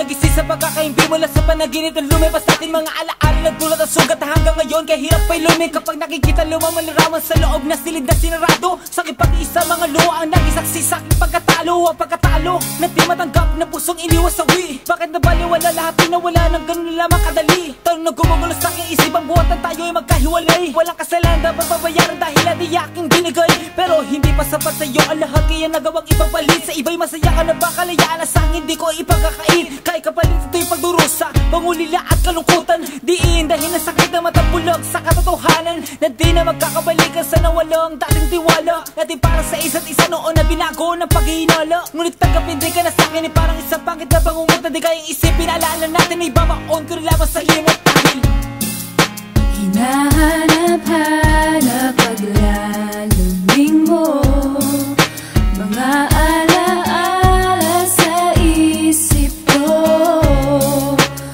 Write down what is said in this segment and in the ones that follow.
nagising sa pagkakaimbi mula sa panaginip ng lumipas natin mga alaala nagdulot ang sugat hanggang ngayon kaya hirap pa'y lumi kapag nakikita lumamalarawan sa loob na silid na sinarado. Sa ipag-isa mga luha ang nagisaksi sa aking pagkatalo. Ang pagkatalo na di matanggap na pusong iniwas sawi. Bakit nabaliwala lahat pinawala ng ganun lamang kadali? Tanong na gumugulo sa aking isip ang buhatan tayo ay magkahiwalay. Walang kasalanan dapat babayaran dahil di aking binigay. Pero hindi pa sapat sa'yo ang lahat kaya nagawang ipapalit. Sa iba'y masaya ka na ba kalayaan na sa'kin hindi ko ipagkakain. Kaya kapalit ito'y pagdurusa, pangulila at kalungkutan. Diin dahil ang sakit na matapulog sa katotohanan na di na magkakabalikan sa nawalang dating tiwala natin para sa isa't isa noon na binago ng paghihinala. Ngunit tanggapin din ka na sa'kin ay parang isang pangit na bangungot na di kayang isipin. Alaala natin ay babaon ko rin lamang sa limot dahil hinahanap-hanap paglalamig mo, mga alaala sa isip ko.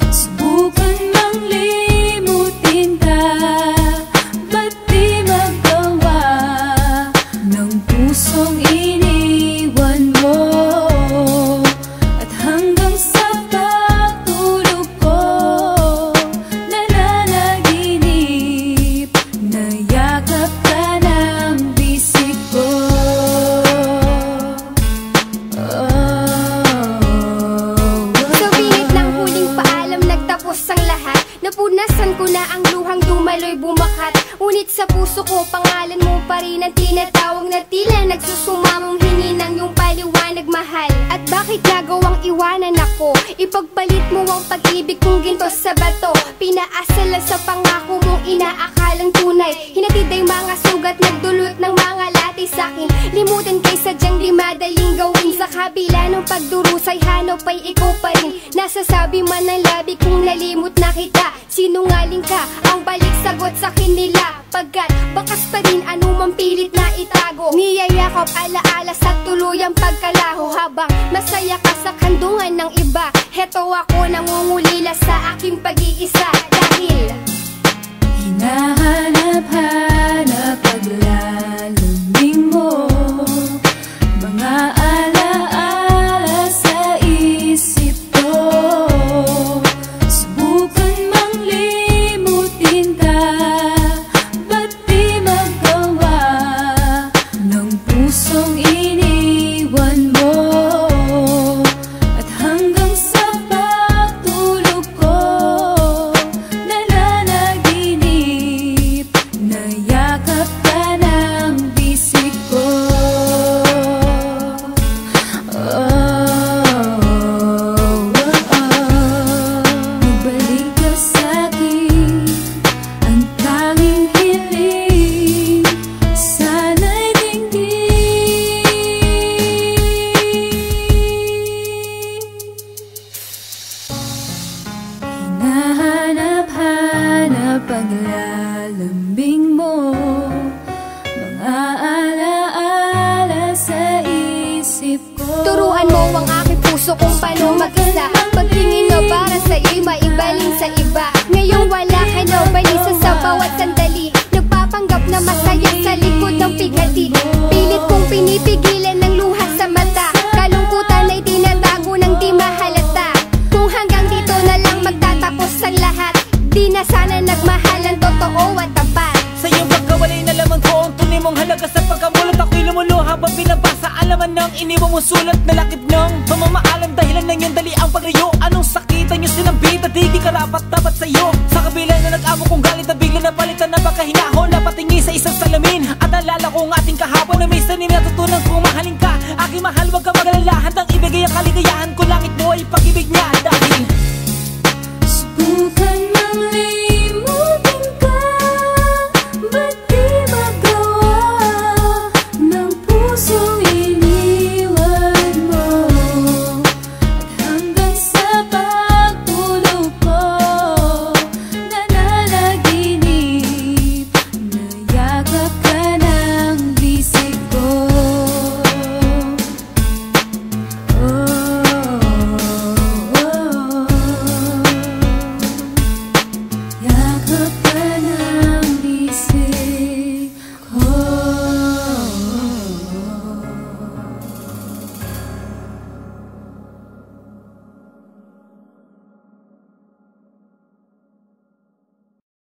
Subukan mang limutin ka, ba't di magawa ng pusong iniwan mo? At hanggang sa pagtulog ko, nananaginip na yakap ka ng bisig ko. Sa bingit ng huling paalam nagtapos ang lahat. Napunasan ko na ang luhang dumaloy bumakat. Ngunit sa puso ko pangalan mo pa rin ang tinatawag na tila nagsusumamong hininang yung paliwanag mahal. At bakit nagawang iwanan ako? Ipagpalit mo ang pag-ibig kong ginto sa bato. Pinaasal lang sa pangako mong inaakalang tunay. Hinatid ay mga sugat nagdulot ng mga lati sa'kin. Limutin kay sadyang di madaling gawin. Sa kabila ng pagdurusay hanap ay ikaw pa rin. Nasasabi man ng labi kung nalimot na kita. Sinungaling ka, ang balik sagot sa kanila. Pagkat bakas pa rin anumang pilit na itago. Niyayakap alaala sa tuluyang pagkalaho. Habang masaya ka sa kandungan ng iba, heto ako nangungulila sa aking pag-iisa. Dahil hinahanap-hanap paglalamig mo, mga alaala sa isip ko. Subukan mang limutin ka, ba't di magawa ng pusong iniwan mo? At hanggang sa pagtulog ko, nananaginip na yakap ka ng bisig ko. Magbalik ka sa'kin, ang tanging hiling, sana'y dinggin. Hinahanap-hanap paglalambing mo, mga alaala sa isip ko. turuan mo ang aking puso kung paano mag-isa. Pagtingin mo para sa'yo'y maibaling sa iba. Ngayong wala ka na balisa sa bawat sandali. Nagpapanggap na masaya sa likod ng pigati. Pilit kong pinipigilan ng luha sa mata. Kalungkutan ay tinatago ng di mahalata. Kung hanggang dito na lang magtatapos ang lahat, di na sana nagmahalan totoo at tapat. sa iyong pagkawalay na laman ko ang tunay mong halaga sa pagkamulat. Ako'y lumuluha habang binabasa ang laman ng iniwan mong sulat na lakip ng pamamaalam. Dahilan ng iyong dali ang paglayo. Anong sakitan nyo sinambit at di karapat dapat sa'yo. Sa kabila na nag-amo kong galit na bigla na palitan na pagkahinahon. Napatingin sa isang salamin at alala ko ang ating kahapon na may sanin natutunan kong mahalin ka. Aking mahal, wag ka mag-alala, handang ibigay ang kaligayahan ko. Langit mo ay pag-ibig niya dahil